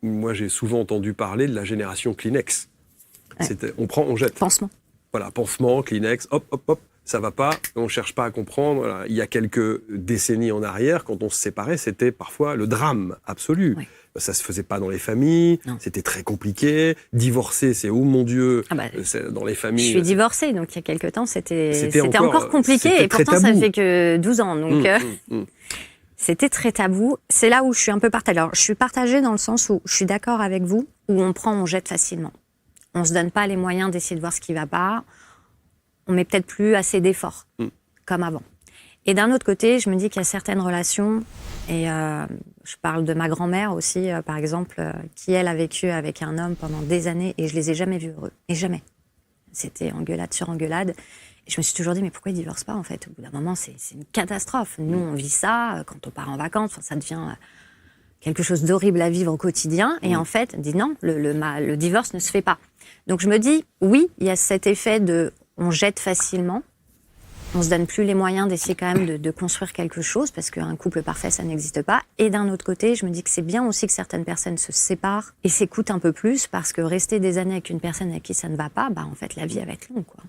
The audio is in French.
moi j'ai souvent entendu parler de la génération Kleenex. Ouais. On prend, on jette. Pansement. Voilà, pansement, Kleenex, hop, hop, hop, ça va pas, on ne cherche pas à comprendre. Voilà. Il y a quelques décennies en arrière, quand on se séparait, c'était parfois le drame absolu. Oui. Ça se faisait pas dans les familles, Non. c'était très compliqué. Divorcer, c'est oh mon Dieu, dans les Je familles. suis divorcée, donc il y a quelque temps, c'était encore encore compliqué. c'était Et très pourtant, ça tabou. fait que 12 ans. Donc, Mmh. c'était très tabou. C'est là où je suis un peu partagée. Alors, je suis partagée dans le sens où je suis d'accord avec vous, où on prend, on jette facilement. On ne se donne pas les moyens d'essayer de voir ce qui ne va pas. On met peut-être plus assez d'efforts, comme avant. Et d'un autre côté, je me dis qu'il y a certaines relations, et je parle de ma grand-mère aussi, par exemple, qui, elle, a vécu avec un homme pendant des années, et je les ai jamais vus heureux. Et jamais. C'était engueulade sur engueulade. Et je me suis toujours dit, mais pourquoi ils ne divorcent pas, en fait? Au bout d'un moment, c'est une catastrophe. Nous, on vit ça, quand on part en vacances, ça devient quelque chose d'horrible à vivre au quotidien. Et en fait, on dit non, le divorce ne se fait pas. Donc je me dis, oui, il y a cet effet de on jette facilement, on se donne plus les moyens d'essayer quand même de construire quelque chose, parce qu'un couple parfait, ça n'existe pas. Et d'un autre côté, je me dis que c'est bien aussi que certaines personnes se séparent et s'écoutent un peu plus, parce que rester des années avec une personne avec qui ça ne va pas, en fait, la vie, elle va être longue, quoi.